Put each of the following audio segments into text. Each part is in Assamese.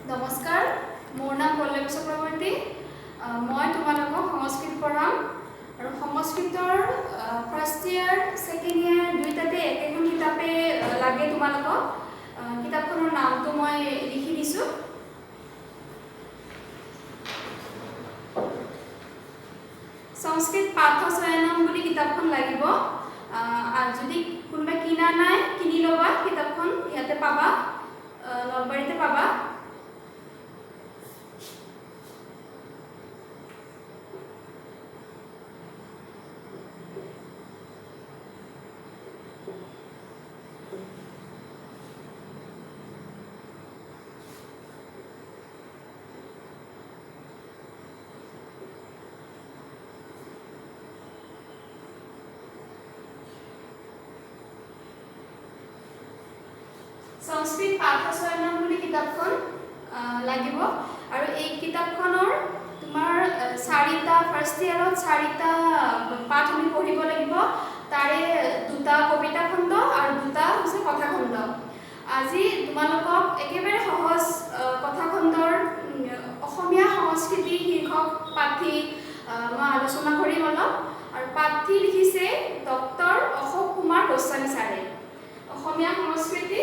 নমস্কাৰ, মোৰ নাম পল্লৱী চক্ৰৱৰ্তী। মই তোমালোকক সংস্কৃত পঢ়াম আৰু সংস্কৃতৰ ফাৰ্ষ্ট ইয়াৰ ছেকেণ্ড ইয়াৰ দুইটাতে একেখন কিতাপে লাগে তোমালোকক। কিতাপখনৰ নামটো মই লিখি দিছোঁ। সংস্কৃত পাঠচয়নম বুলি কিতাপখন লাগিব। যদি কোনোবাই কিনা নাই কিনি ল'বা, কিতাপখন ইয়াতে পাবা, নলবাৰীতে পাবা। সংস্কৃত পাঠচয়নম বুলি কিতাপখন লাগিব আৰু এই কিতাপখনৰ তোমাৰ চাৰিটা ফাৰ্ষ্ট ইয়াৰত চাৰিটা পাঠ আমি পঢ়িব লাগিব। তাৰে দুটা কবিতা খণ্ড আৰু দুটা হৈছে কথা খণ্ড। আজি তোমালোকক একেবাৰে সহজ কথা খণ্ডৰ অসমীয়া সংস্কৃতি শীৰ্ষক পাঠী মই আলোচনা কৰিম অলপ। আৰু পাঠী লিখিছে ডক্টৰ অশোক কুমাৰ গোস্বামী ছাৰে। অসমীয়া সংস্কৃতি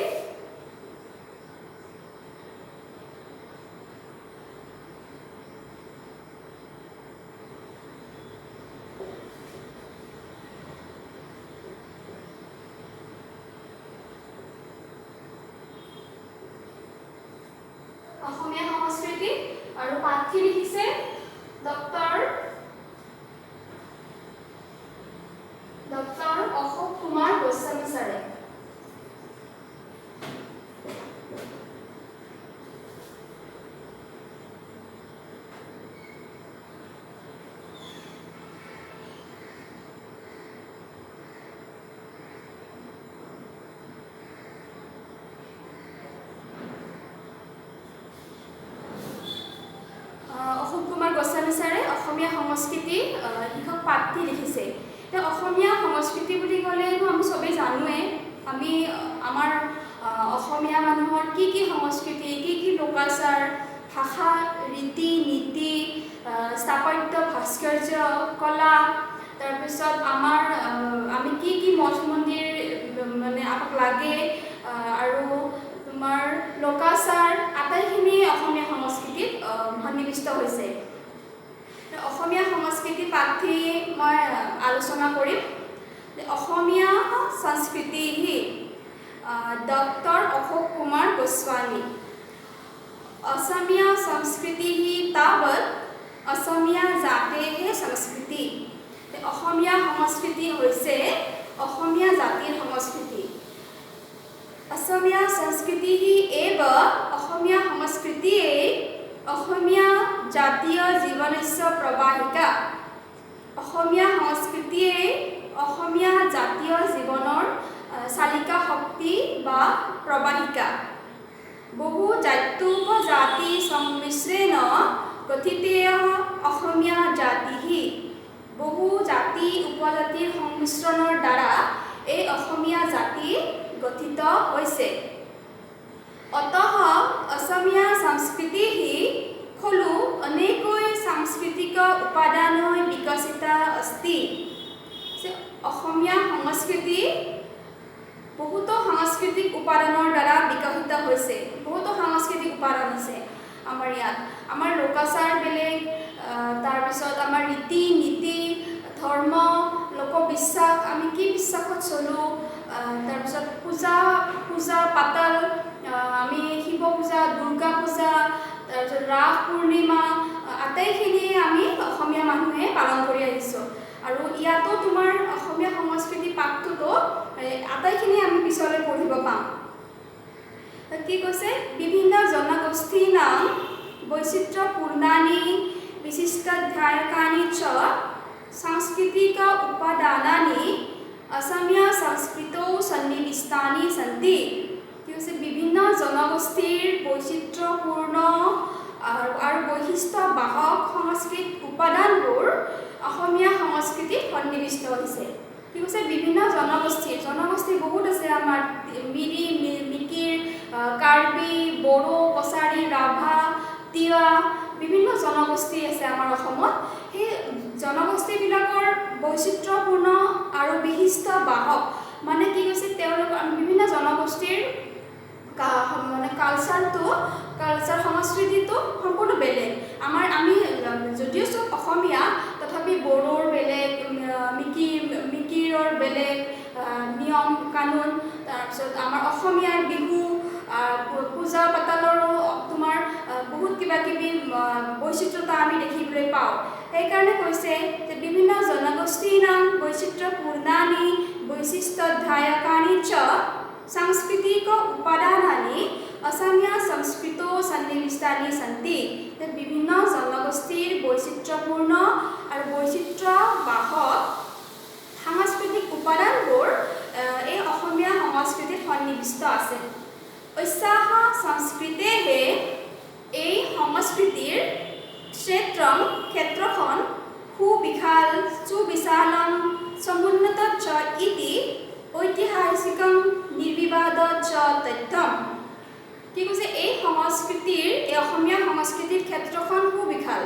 আৰু পাঠী লিখিছে ডক্টৰ অশোক কুমাৰ গোস্বামী ছাৰে। অশোক কুমাৰ গোস্বামী ছাৰে অসমীয়া সংস্কৃতি শীৰ্ষক পাঠটি লিখিছে। অসমীয়া সংস্কৃতি বুলি ক'লেনো আমি চবেই জানোৱেই, আমি আমাৰ অসমীয়া মানুহৰ কি সংস্কৃতি, কি লোকাচাৰ, ভাষা, ৰীতি নীতি, স্থাপত্য, ভাস্কৰ্য, কলা, তাৰপিছত আমি কি মঠ মন্দিৰ মানে আমাক লাগে, আৰু তোমাৰ লোকাচাৰ আটাইখিনি অসমীয়া সংস্কৃতিত সন্নিৱিষ্ট হৈছে। অসমীয়া সংস্কৃতি পাঠী মই আলোচনা কৰিম। অসমীয়া সংস্কৃতি ডক্টৰ অশোক কুমাৰ গোস্বামী। অসমীয়া সংস্কৃতি তাৱৎ অসমীয়া জাতেः সংস্কৃতি। অসমীয়া সংস্কৃতি হৈছে অসমীয়া জাতিৰ সংস্কৃতি। অসমীয়া সংস্কৃতি এব অসমীয়া সংস্কৃতিয়ে অসমীয়া জাতীয় জীৱনস্য প্ৰবাহিকা। অসমীয়া সংস্কৃতিয়ে অসমীয়া জাতীয় জীৱনৰ চালিকা শক্তি বা প্ৰবাহিকা। বহু জাত্যোপজাতি সংমিশ্ৰেণ গঠিতেয় অসমীয়া জাতিঃ। বহু জাতি উপজাতিৰ সংমিশ্ৰণৰ দ্বাৰা এই অসমীয়া জাতি গঠিত হৈছে। অতঃ অসমীয়া সংস্কৃতিः খলু অনেকৈ সাংস্কৃতিক উপাদানৈ বিকশিতা अस्ति। অসমীয়া সংস্কৃতি বহুতো সাংস্কৃতিক উপাদানৰ দ্বাৰা বিকশিত হৈছে। বহুতো সাংস্কৃতিক উপাদান আছে আমাৰ ইয়াত। আমাৰ লোকাচাৰ বেলেগ, তাৰপিছত আমাৰ ৰীতি নীতি, ধৰ্ম, লোকবিশ্বাস, আমি কি বিশ্বাসত চলোঁ, তাৰপিছত পূজা পাতল, আমি শিৱ পূজা, দুৰ্গা পূজা, তাৰপিছত ৰাস পূৰ্ণিমা, আটাইখিনিয়ে আমি অসমীয়া মানুহে পালন কৰি আহিছোঁ। আৰু ইয়াতো তোমাৰ অসমীয়া সংস্কৃতি পাঠটোতো আটাইখিনি আমি পিছলৈ পঢ়িব পাম। কি কৈছে? বিভিন্ন জনগোষ্ঠীৰ নাম বৈচিত্ৰ্যপূৰ্ণানি বিশিষ্টাধ্যায়কানি চ সাংস্কৃতিক উপাদানানি অসমীয়া সংস্কৃতৌ সন্নিবিষ্টানি সন্তি। কি হৈছে? বিভিন্ন জনগোষ্ঠীৰ বৈচিত্ৰ্যপূৰ্ণ আৰু বৈশিষ্ট্য বাহক সংস্কৃত উপাদানবোৰ অসমীয়া সংস্কৃতিত সন্নিবিষ্ট হৈছে। কি কৈছে? বিভিন্ন জনগোষ্ঠী বহুত আছে আমাৰ, মিৰি, মিকিৰ, কাৰ্বি, বড়ো, কছাৰী, ৰাভা, তিৱা বিভিন্ন জনগোষ্ঠী আছে আমাৰ অসমত সেই জনগোষ্ঠীবিলাকৰ বৈচিত্ৰ্যপূৰ্ণ আৰু বিশিষ্ট বাহক মানে কি কৈছে তেওঁলোকৰ বিভিন্ন জনগোষ্ঠীৰ মানে কালচাৰ সংস্কৃতিটো সম্পূৰ্ণ বেলেগ আমি যদিও চব অসমীয়া তথাপি বড়োৰ বেলেগ মিকিৰৰ বেলেগ নিয়ম কানুন তাৰপিছত আমাৰ অসমীয়াৰ বিহু পূজা পাতালৰো তোমাৰ বহুত কিবা কিবি বৈচিত্ৰতা আমি দেখিবলৈ পাওঁ সেইকাৰণে কৈছে যে বিভিন্ন জনগোষ্ঠীনাং বৈচিত্ৰ্যপূৰ্ণানি বৈশিষ্ট্যধায়কানি চ सांस्कृतिक उपादानानि असमिया संस्कृतो सन्निविष्टानि सन्ति বিভিন্ন জনগোষ্ঠীৰ বৈচিত্ৰ্যপূৰ্ণ আৰু বৈচিত্ৰ্য বাহক সাংস্কৃতিক উপাদানবোৰ এই অসমীয়া সংস্কৃতিত সন্নিৱিষ্ট আছে ঐস্যাহ সংস্কৃতেহে এই সংস্কৃতিৰ ক্ষেত্ৰখন সুবিশালং সমুন্নত চ ইতি ঐতিহাসিকং নিৰ্বিবাদ চ তথ্যম কি কৈছে এই অসমীয়া সংস্কৃতিৰ ক্ষেত্ৰখন সুবিশাল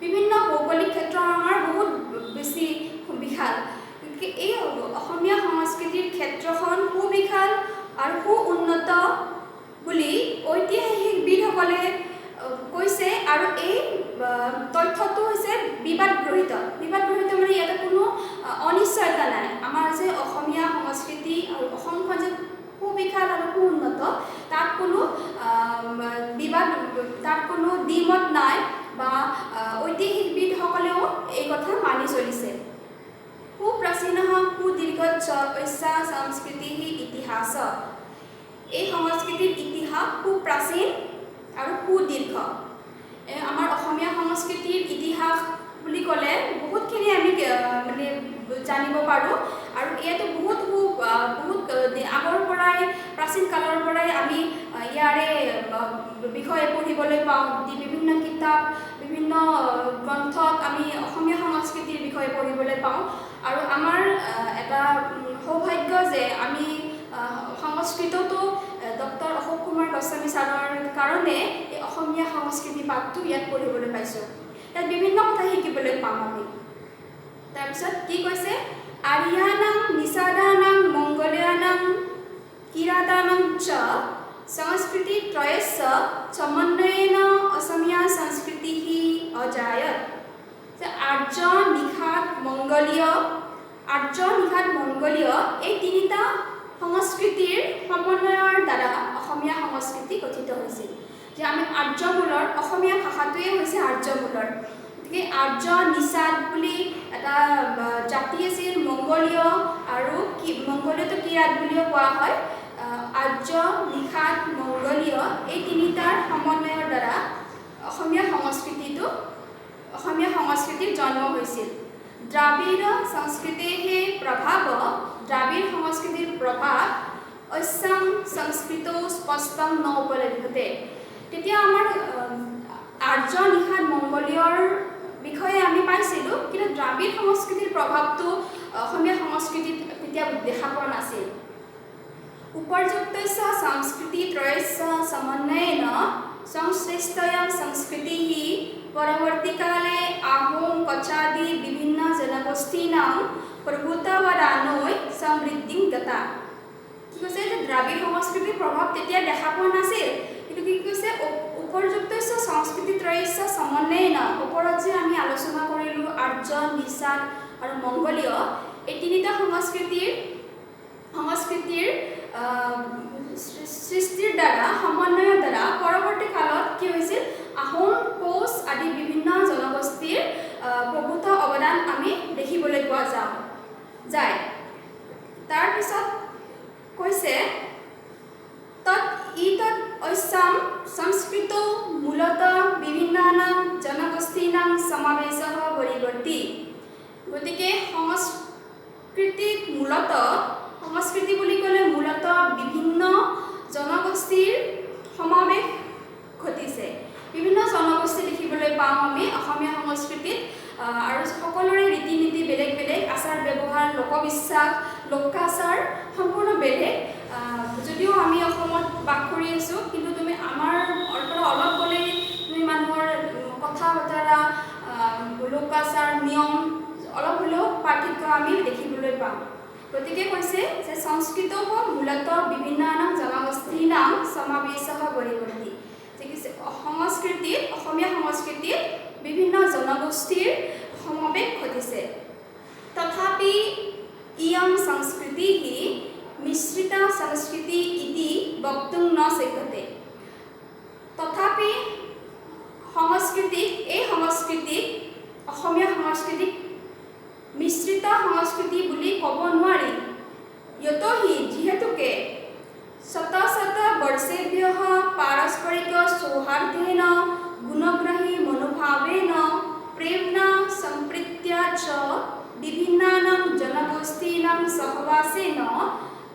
বিভিন্ন ভৌগোলিক ক্ষেত্ৰ আমাৰ বহুত বেছি বিশাল এই অসমীয়া সংস্কৃতিৰ ক্ষেত্ৰখন সুবিশাল আৰু সুউন্নত বুলি ঐতিহাসিকবিদসকলে কৈছে আৰু এই তথ্যটো হৈছে বিবাদগ্ৰহিত মানে ইয়াতে কোনো অনিশ্চয়তা নাই আমাৰ যে অসমীয়া সংস্কৃতি আৰু অসমখন যে সুবিশাল আৰু সুউন্নত তাত কোনো দ্বিমত নাই বা ঐতিহাসিকবিদসকলেও এই কথা মানি চলিছে সুপ্ৰাচীনः সুদীৰ্ঘ ঐস্যা সংস্কৃতিः ইতিহাস এই সংস্কৃতিৰ ইতিহাস সুপ্ৰাচীন আৰু সুদীৰ্ঘ আমাৰ অসমীয়া সংস্কৃতিৰ ইতিহাস বুলি ক'লে বহুতখিনি আমি মানে জানিব পাৰোঁ আৰু ইয়াতে বহুত আগৰ পৰাই প্ৰাচীন কালৰ পৰাই আমি ইয়াৰে বিষয়ে পঢ়িবলৈ পাওঁ বিভিন্ন কিতাপ বিভিন্ন গ্ৰন্থত আমি অসমীয়া সংস্কৃতিৰ বিষয়ে পঢ়িবলৈ পাওঁ আৰু আমাৰ এটা সৌভাগ্য যে আমি সংস্কৃততো ডক্টৰ অশোক কুমাৰ গোস্বামী ছাৰৰ কাৰণে এই অসমীয়া সংস্কৃতি পাঠটো ইয়াত পঢ়িবলৈ পাইছোঁ ইয়াত বিভিন্ন কথা শিকিবলৈ পাম আমি তাৰপিছত কি কৈছে আৰ্যানাং নিষাদানাং মংগোলীয়ানাং কিৰাতানাং চ সংস্কৃতি ত্ৰয়স্য সমন্বয়েন অসমীয়া সংস্কৃতিः অজায়ত আৰ্য নিষাদ মংগোলীয় এই তিনিটা সংস্কৃতিৰ সমন্বয়ৰ দ্বাৰা অসমীয়া সংস্কৃতি গঠিত হৈছিল যে আমি আৰ্যমূলৰ অসমীয়া ভাষাটোৱে হৈছে আৰ্যমূলৰ গতিকে আৰ্য নিষাদ বুলি এটা জাতি আছিল মংগোলীয় আৰু মংগোলীয়টো কিৰাত বুলিও কোৱা হয় আৰ্য নিষাদ মংগোলীয় এই তিনিটাৰ সমন্বয়ৰ দ্বাৰা অসমীয়া সংস্কৃতিৰ জন্ম হৈছিল দ্ৰাবিড় সংস্কৃতিৰ প্ৰভাৱ অস্যাং সংস্কৃতৌ স্পষ্টং ন উপলভ্যতে তেতিয়া আমাৰ আৰ্য নিষাদ মংগোলীয়ৰ বিষয়ে আমি পাইছিলোঁ কিন্তু দ্ৰাবিড় সংস্কৃতিৰ প্ৰভাৱটো অসমীয়া সংস্কৃতিত তেতিয়া দেখা পোৱা নাছিল উপৰ্যুক্তস্য সংস্কৃতি ত্ৰয়স্য সমন্বয়েন সংশ্লিষ্টয়ং সংস্কৃতিः পৰৱৰ্তীকালে আহোম কছাদি বিভিন্ন জনগোষ্ঠীনাং প্ৰভূতৱদানৈ সমৃদ্ধিং গতা কি কৈছে যে দ্ৰাবিড় সংস্কৃতিৰ প্ৰভাৱ তেতিয়া দেখা পোৱা নাছিল কিন্তু কি কৈছে উপৰ্যুক্তস্য সংস্কৃতি ত্ৰয়স্য সমন্বয়েন ওপৰত যে আমি আলোচনা কৰিলোঁ আৰ্য নিষাদ আৰু মংগোলীয় এই তিনিটা সংস্কৃতিৰ সৃষ্টিৰ দ্বাৰা সমন্বয়ৰ দ্বাৰা পৰৱৰ্তী কালত কি হৈছিল আহোম কোচ আদি বিভিন্ন জনগোষ্ঠীৰ প্ৰভূত অৱদান আমি দেখিবলৈ পোৱা যায় তাৰপিছত কৈছে তৎ ঐস্যাং সংস্কৃতৌ মূলতঃ বিভিন্নানাং জনগোষ্ঠীনাং সমাৱেশः পৰিৱৰ্তি গতিকে সংস্কৃতি বুলি ক'লে মূলতঃ বিভিন্ন জনগোষ্ঠীৰ সমাৱেশ ঘটিছে বিভিন্ন জনগোষ্ঠী দেখিবলৈ পাওঁ আমি অসমীয়া সংস্কৃতিত আৰু সকলোৰে ৰীতি নীতি বেলেগ বেলেগ আচাৰ ব্যৱহাৰ লোকবিশ্বাস লোকাচাৰ সম্পূৰ্ণ বেলেগ যদিও আমি অসমত বাস কৰি আছোঁ কিন্তু তুমি আমাৰ পৰা অলপ গ'লেই তুমি মানুহৰ গতিকে কৈছে যে সংস্কৃত মূলত বিভিন্ন নাম জনগোষ্ঠী নাম সমাবেশ পৰিৱৰ্তি সংস্কৃতিত অসমীয়া সংস্কৃতিত বিভিন্ন জনগোষ্ঠীৰ সমাৱেশ ঘটিছে তথাপি ইয়ং সংস্কৃতি মিশ্ৰিত সংস্কৃতি ইতি বক্তুং ন শক্যতে তথাপি এই সংস্কৃতিক অসমীয়া সংস্কৃতিক মিশ্ৰিত সংস্কৃতি বুলি ক'ব নোৱাৰি यतोहि जिहेतुके शत वर्षेभ्यः पारस्परिक सौहार्देन गुणग्रही मनोभावेन प्रेम्णा सम्प्रीत्या च विभिन्नानां जनगोष्ठीनां सहवासेन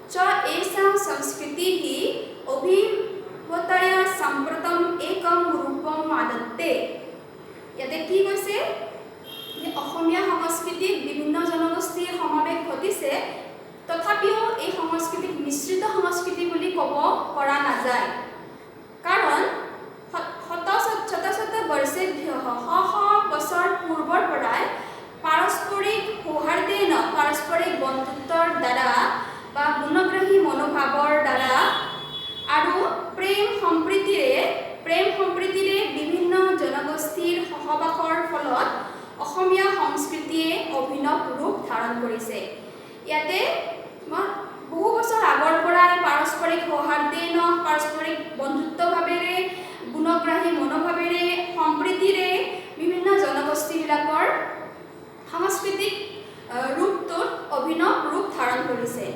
च एषा संस्कृतिः अभिवतया साम्प्रतम् एकं रूपम् आदत्ते ইয়াতে কি কৈছে যে অসমীয়া সংস্কৃতিত বিভিন্ন জনগোষ্ঠীৰ সমাৱেশ ঘটিছে তথাপিও এই সংস্কৃতিক মিশ্ৰিত সংস্কৃতি বুলি ক'ব পৰা নাযায় কাৰণ শত বৰ্ষেভ্যः বছৰ পূৰ্বৰ পৰাই পাৰস্পৰিক সৌহাৰ্দেন পাৰস্পৰিক বন্ধুত্বৰ দ্বাৰা বা গুণগ্ৰাহী মনোভাৱৰ দ্বাৰা আৰু প্ৰেম সম্প্ৰীতিৰে বিভিন্ন জনগোষ্ঠীৰ সহবাসৰ ফলত অসমীয়া সংস্কৃতিয়ে অভিনৱ ৰূপ ধাৰণ কৰিছে ইয়াতে বহু বছৰ আগৰ পৰাই পাৰস্পৰিক সৌহাৰ্দেন পাৰস্পৰিক বন্ধুত্বভাৱেৰে গুণগ্ৰাহী মনোভাৱেৰে সম্প্ৰীতিৰে বিভিন্ন জনগোষ্ঠীবিলাকৰ সাংস্কৃতিক ৰূপটোত অভিনৱ ৰূপ ধাৰণ কৰিছে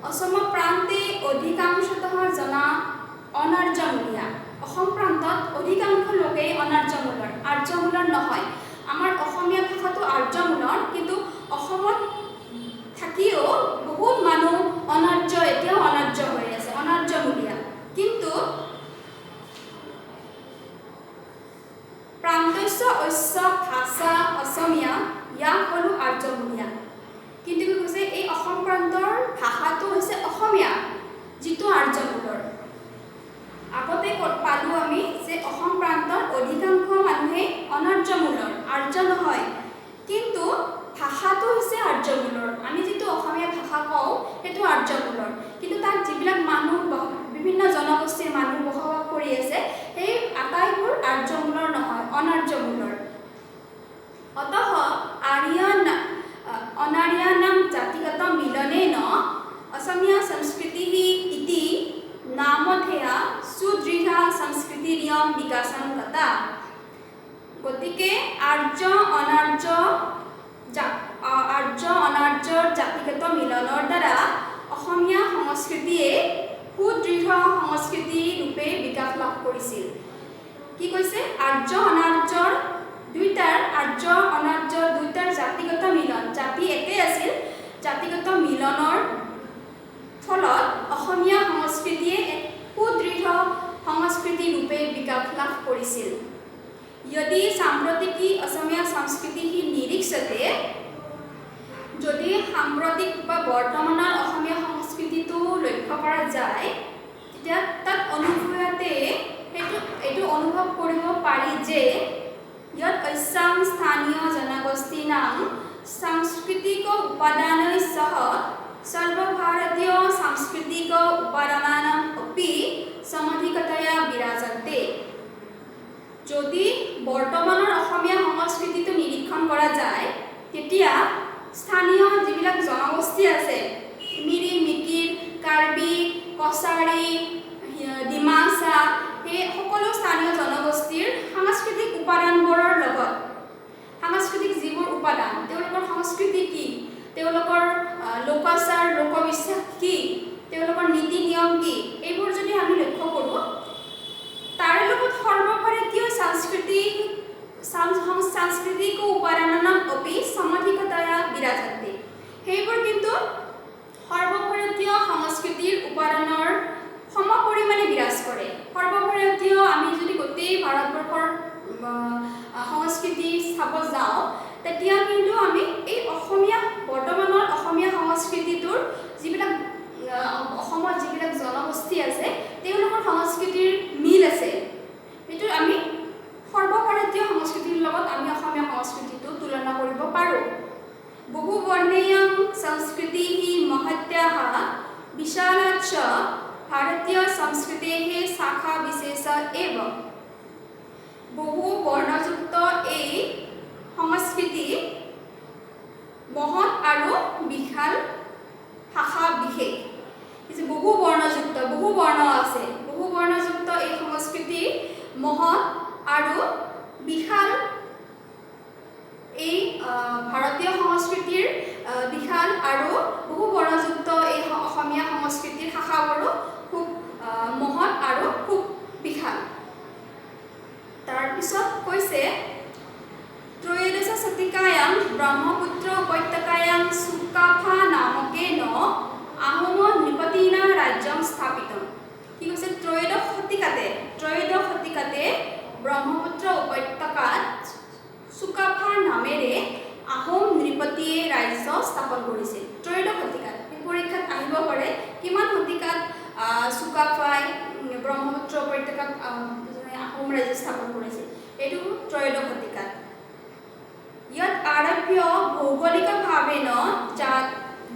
অসম প্ৰান্তে অধিকাংশতঃ জনা অনাৰ্যমূলীয়া অসম প্ৰান্তত অধিকাংশ লোকেই অনাৰ্যমূলৰ আৰ্যমূলৰ নহয় আমাৰ অসমীয়া ভাষাটো আৰ্যমূলৰ কিন্তু অসমত থাকিও বহুত মানুহ অনাৰ্য এতিয়াও অনাৰ্য হৈ আছে অনাৰ্যমূলীয়া কিন্তু প্ৰান্তস্য অস্য ভাষা অসমীয়া ইয়াক হলো আৰ্যমূলীয়া কিন্তু কি কৈছে এই অসম প্ৰান্তৰ ভাষাটো হৈছে অসমীয়া যিটো আৰ্যমূলৰ আগতে পালো আমি যে অসম প্ৰান্তৰ অধিকাংশ মানুহে অনাৰ্যমূলৰ আৰ্য নহয় কিন্তু ভাষাটো হৈছে আৰ্যমূলৰ আমি যিটো অসমীয়া ভাষা কওঁ সেইটো আৰ্যমূলৰ কিন্তু তাত যিবিলাক মানুহ বিভিন্ন জনগোষ্ঠীৰ মানুহ বসবাস কৰি আছে সেই আটাইবোৰ আৰ্যমূলৰ নহয় অনাৰ্যমূলৰ অতঃ অনাৰ্যানাং জাতিগত মিলনেন অসমীয়া সংস্কৃতিः ইতি নামধেয়া সুদৃঢ় সংস্কৃতিৰিয়ং বিকাশং গতা গতিকে আৰ্য অনাৰ্যৰ জাতিগত মিলনৰ দ্বাৰা অসমীয়া সংস্কৃতিয়ে সুদৃঢ় সংস্কৃতি ৰূপে বিকাশ লাভ কৰিছিল কি কৈছে আৰ্য অনাৰ্যৰ দুইটাৰ জাতিগত মিলন জাতি একে আছিল জাতিগত মিলনৰ ফলত অসমীয়া সংস্কৃতিয়ে এক সুদৃঢ় সংস্কৃতি ৰূপে বিকাশ লাভ কৰিছিল यदि साम्प्रतिकी অসমীয়া সংস্কৃতি নিৰীক্ষতে যদি সাম্প্ৰতিক বা বৰ্তমানৰ অসমীয়া সংস্কৃতিটো লক্ষ্য কৰা যায় তেতিয়া তাত অনুভূয়তে এইটো অনুভৱ কৰিব পাৰি যে ইয়াত অসম স্থানীয় জনগোষ্ঠীনাং সাংস্কৃতিক উপাদানৈ সহ সৰ্বভাৰতীয় সাংস্কৃতিক উপাদানানাং অপি সমধিকতয়া বিৰাজন্তে যদি বৰ্তমানৰ অসমীয়া সংস্কৃতিটো নিৰীক্ষণ কৰা যায় তেতিয়া স্থানীয় যিবিলাক জনগোষ্ঠী আছে মিৰি মিকিৰ কাৰ্বি কছাৰী ডিমাচা এই সকলো স্থানীয় জনগোষ্ঠীৰ সাংস্কৃতিক উপাদানবোৰৰ লগত সাংস্কৃতিক যিবোৰ উপাদান তেওঁলোকৰ সংস্কৃতি কি তেওঁলোকৰ লোকাচাৰ লোকবিশ্বাস কি তেওঁলোকৰ নীতি নিয়ম কি এইবোৰ যদি আমি লক্ষ্য কৰোঁ তাৰে লগত সৰ্বভাৰতীয় সাংস্কৃতিক উপাদানানাং অপি সমধিকতয়া বিৰাজন্তে সেইবোৰ কিন্তু সৰ্বভাৰতীয় সংস্কৃতিৰ উপাদানৰ সম পৰিমাণে বিৰাজ কৰে সৰ্বভাৰতীয় আমি যদি গোটেই ভাৰতবৰ্ষৰ সংস্কৃতি চাব যাওঁ তেতিয়া কিন্তু আমি এই অসমীয়া বৰ্তমানৰ অসমীয়া সংস্কৃতিটোৰ যিবিলাক অসমত যিবিলাক জনগোষ্ঠী আছে তেওঁলোকৰ সংস্কৃতিৰ মিল আছে এইটো আমি সৰ্বভাৰতীয় সংস্কৃতিৰ লগত আমি অসমীয়া সংস্কৃতিটো তুলনা কৰিব পাৰোঁ বহু বৰ্ণীয় সংস্কৃতি বৰ্ণস্য এব বহু বৰ্ণযুক্ত এই সংস্কৃতি মহৎ আৰু বিশাল শাখা বিশেষ বহু বৰ্ণযুক্ত বহু বৰ্ণ আছে বহু বৰ্ণযুক্ত এই সংস্কৃতি মহৎ আৰু বিশাল এই ভাৰতীয় সংস্কৃতিৰ বিশাল আৰু বহু বৰ্ণযুক্ত এই অসমীয়া সংস্কৃতিৰ শাখাবোৰো খুব মহৎ আৰু খুব বিশাল তাৰপিছত কৈছে ত্ৰয়োদশ শতিকায়াং ব্ৰহ্মপুত্ৰ উপত্যকায়াং চুকাফা নামকেন আহোম নৃপতিনা ৰাজ্যং স্থাপিতম কি কৈছে ত্ৰয়োদশ শতিকাতে ব্ৰহ্মপুত্ৰ উপত্যকাত চুকাফা নামেৰে আহোম নৃপতিয়ে ৰাজ্য স্থাপন কৰিছিল ত্ৰয়োদশ শতিকাত পৰীক্ষাত আহিব পাৰে কিমান শতিকাত চুকাফাই ব্ৰহ্মপুত্ৰ উপত্যকাত আহোম ৰাজ্য স্থাপন কৰিছিল এইটো ত্ৰয়োদশ শতিকাত ইয়াত আৰভ্য ভৌগোলিকভাৱেন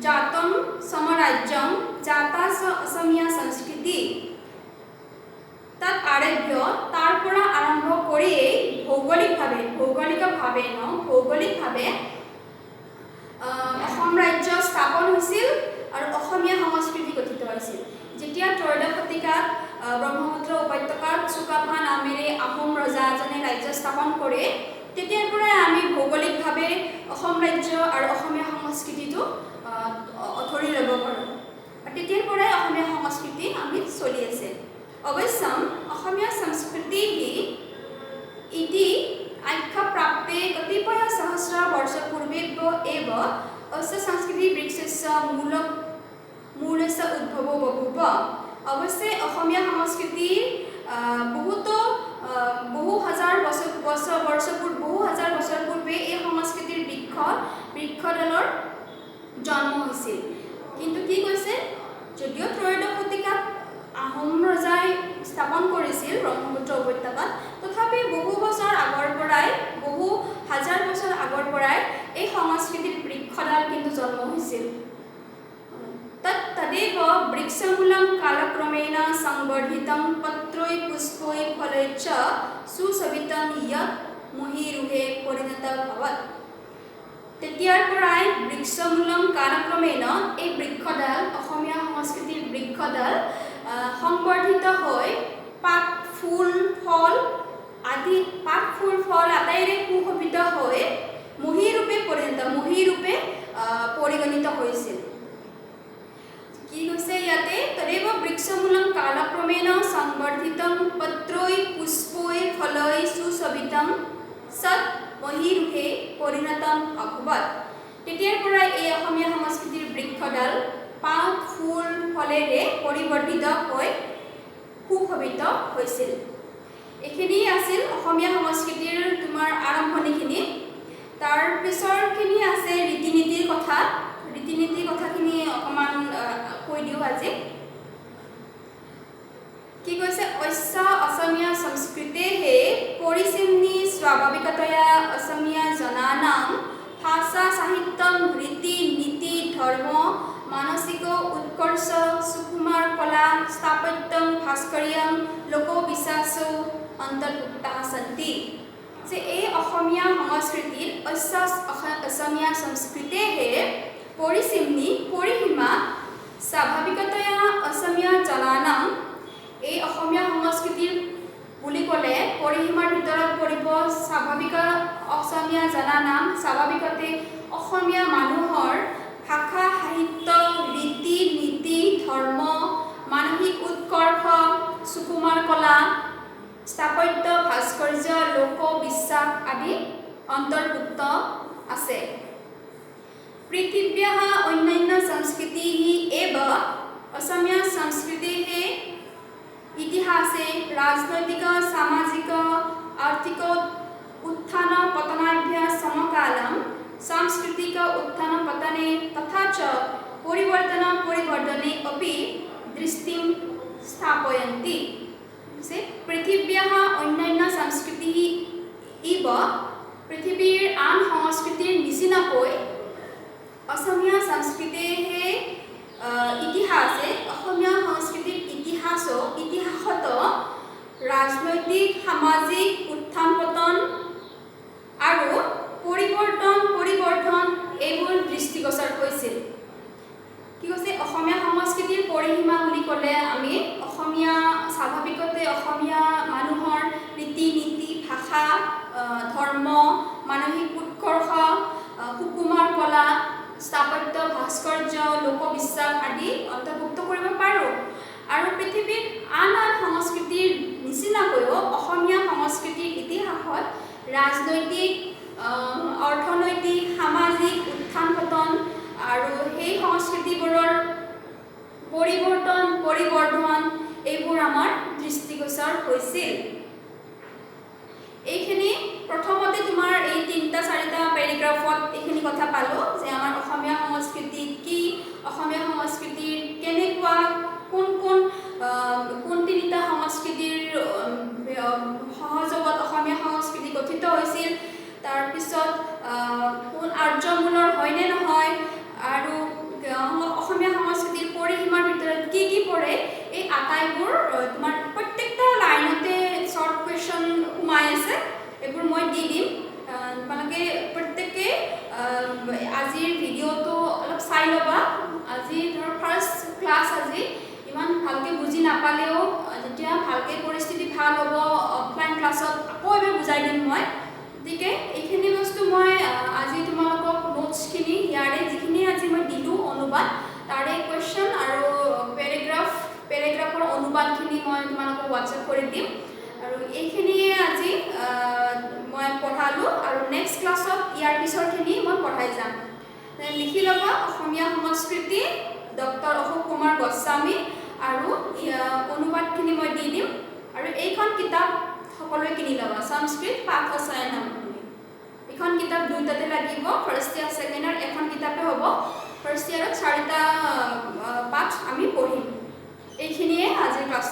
জাতম সাম্ৰাজ্যম জাতা অসমীয়া সংস্কৃতি তাত আৰভ্য তাৰ পৰা আৰম্ভ কৰিয়েই ভৌগোলিকভাৱে অসম ৰাজ্য স্থাপন হৈছিল আৰু অসমীয়া সংস্কৃতি গঠিত হৈছিল যেতিয়া ত্ৰয়োদশ শতিকাত ব্ৰহ্মপুত্ৰ উপত্যকাত চুকাফা নামেৰে আহোম ৰজা এজনে ৰাজ্য স্থাপন কৰে তেতিয়াৰ পৰাই আমি ভৌগোলিকভাৱে অসম ৰাজ্য আৰু অসমীয়া সংস্কৃতিটো অথৰি ল'ব পাৰোঁ আৰু তেতিয়াৰ পৰাই অসমীয়া সংস্কৃতি আমি চলি আছে অৱশ্যম অসমীয়া সংস্কৃতি ইতি আখ্যা প্ৰাপ্তে কতিপয় সহস্ৰ বৰ্ষ পূৰ্বেব এব অস্য সংস্কৃতি বৃক্ষস্য মূলস্য উদ্ভৱ বভূব অৱশ্যে অসমীয়া সংস্কৃতিৰ বহু হাজাৰ বছৰ পূৰ্বে এই সংস্কৃতিৰ বৃক্ষডালৰ জন্ম হৈছিল কিন্তু কি কৈছে যদিও ত্ৰয়োদশ শতিকাত আহোম ৰজাই স্থাপন কৰিছিল ব্ৰহ্মপুত্ৰ উপত্যকাত তথাপি বহু হাজাৰ বছৰ আগৰ পৰাই এই সংস্কৃতিৰ বৃক্ষডাল কিন্তু জন্ম হৈছিল তদেব বৃক্ষমূলম কালক্ৰমেণ সংবৰ্ধিতম পত্ৰৈ পুষ্পৈ ফলৈ চ সুশোভিতম য়ৎ মহীৰুহে পৰিণত ভৱৎ তেতিয়াৰ পৰাই বৃক্ষমূলম কালক্ৰমেণ এই বৃক্ষডাল অসমীয়া সংস্কৃতিৰ বৃক্ষডাল সংবৰ্ধিত হৈ পাত ফুল ফল আটাইৰে সুশোভিত হৈ মহীৰূপে পৰিগণিত হৈছিল কি কৈছে ইয়াতে তদেব বৃক্ষমূলম কালক্ৰমেণ সংবৰ্ধিতম পত্ৰৈ পুষ্পৈ ফলৈ সুশোভিতম সৎ মহীৰূপে পৰিণতম অভৱৎ তেতিয়াৰ পৰাই এই অসমীয়া সংস্কৃতিৰ বৃক্ষডাল পাত ফুল ফলেৰে পৰিবৰ্ধিত হৈ সুশোভিত হৈছিল এইখিনি আছিল অসমীয়া সংস্কৃতিৰ তোমাৰ আৰম্ভণিখিনি তাৰ পিছৰখিনি আছে ৰীতি নীতিৰ কথাখিনি অকণমান কৈ দিওঁ আজি কি কৈছে অস্য অসমীয়া সংস্কৃতেः পৰিচিন্নি স্বাভাৱিকতয়া অসমীয়া জনানাং ভাষা সাহিত্যম ৰীতি নীতি ধৰ্ম মানসিক উৎকৰ্ষ সুকুমাৰ কলা স্থাপত্যম ভাস্কৰ্যম লোকবিশ্বাসো অন্তৰ্ভুক্তা সন্তি যে এই অসমীয়া সংস্কৃতিত অসমীয়া সংস্কৃতেः পৰিচিন্নি পৰিসীমা স্বাভাৱিকতয়া অসমীয়া জনানাং এই অসমীয়া সংস্কৃতিৰ বুলি ক'লে পৰিসীমাৰ ভিতৰত পৰিব স্বাভাৱিক অসমীয়া জনানাং স্বাভাৱিকতে অসমীয়া মানুহৰ ভাষা সাহিত্য ৰীতি নীতি ধৰ্ম মানসিক উৎকৰ্ষ সুকুমাৰ কলা স্থাপত্য ভাস্কৰ্য লোকবিশ্বাস আদি অন্তৰ্ভুক্ত আছে পৃথিৱ্যাः অন্যান্য সংস্কৃতিः এব অসমীয়া সংস্কৃতেः ইতিহাসে রাজনৈতিক সামাজিক আর্থিক উত্থান পতনাভ্য সমকালম सांस्कृतिक उत्थान पतने तथा च परिवर्धने अपि दृष्टिं स्थापयन्ति पृथिव्याः अन्यान्य संस्कृतिः इव पृथिवीर आन संस्कृतिर निचिनाকৈ অসমীয়া সংস্কৃতিৰ ইতিহাসে অসমীয়া সংস্কৃতিৰ ইতিহাসত ৰাজনৈতিক সামাজিক উত্থান পতন আৰু পৰিৱৰ্ধন এইবোৰ দৃষ্টিগোচৰ হৈছিল। কি কৈছে অসমীয়া সংস্কৃতিৰ পৰিসীমা বুলি ক'লে আমি অসমীয়া স্বাভাৱিকতে অসমীয়া মানুহৰ ৰীতি নীতি ভাষা ধৰ্ম মানসিক উৎকৰ্ষ সুকুমাৰ কলা স্থাপত্য ভাস্কৰ্য লোকবিশ্বাস আদি অন্তৰ্ভুক্ত কৰিব পাৰোঁ। আৰু পৃথিৱীৰ আন সংস্কৃতিৰ নিচিনাকৈও অসমীয়া সংস্কৃতিৰ ইতিহাসত ৰাজনৈতিক অৰ্থনৈতিক সামাজিক উত্থান পতন আৰু সেই সংস্কৃতিবোৰৰ পৰিৱৰ্ধন এইবোৰ আমাৰ দৃষ্টিগোচৰ হৈছিল। এইখিনি প্ৰথমতে তোমাৰ এই 3-4টা পেৰাগ্ৰাফত এইখিনি কথা পালোঁ যে আমাৰ অসমীয়া সংস্কৃতি কি, অসমীয়া সংস্কৃতিৰ কেনেকুৱা কোন 3টা সংস্কৃতিৰ সহযোগত অসমীয়া সংস্কৃতি গঠিত হৈছিল, তাৰপিছত কোন আৰ্যমূলৰ হয়নে নহয়, আৰু অসমীয়া সংস্কৃতিৰ পৰিসীমাৰ ভিতৰত কি পৰে, এই আটাইবোৰ তোমাৰ প্ৰত্যেকটা লাইনতে শ্বৰ্ট কুৱেশ্যন সোমাই আছে। এইবোৰ মই দি দিম, তোমালোকে প্ৰত্যেকে আজিৰ ভিডিঅ'টো অলপ চাই ল'বা। আজি ধৰ ফাৰ্ষ্ট ক্লাছ, আজি ইমান ভালকৈ বুজি নাপালেও যেতিয়া ভালকৈ পৰিস্থিতি ভাল হ'ব অফলাইন ক্লাছত আকৌ এবাৰ বুজাই দিম মই। গতিকে এইখিনি বস্তু মই আজি তোমালোকক নোটছখিনি ইয়াৰে যিখিনি আজি মই দিলোঁ অনুবাদ তাৰে কুৱেশ্যন আৰু পেৰাগ্ৰাফৰ অনুবাদখিনি মই তোমালোকক হোৱাটছএপ কৰি দিম। আৰু এইখিনিয়ে আজি মই পঢ়ালোঁ আৰু নেক্সট ক্লাছত ইয়াৰ পিছৰখিনি মই পঢ়াই যাম। লিখি ল'বা অসমীয়া সংস্কৃতি ডক্টৰ অশোক কুমাৰ গোস্বামী, আৰু অনুবাদখিনি মই দি দিম। আৰু এইখন কিতাপ সকলোৱে কিনি ল'বা, সংস্কৃত পাঠ ৰসায়ন। এইখন কিতাপ 2টাতে লাগিব, ফাৰ্ষ্ট ইয়াৰ ছেকেণ্ড ইয়াৰ এখন কিতাপে হ'ব। ফাৰ্ষ্ট ইয়াৰত 4টা পাঠ আমি পঢ়িম। এইখিনিয়ে আজিৰ ক্লাছ।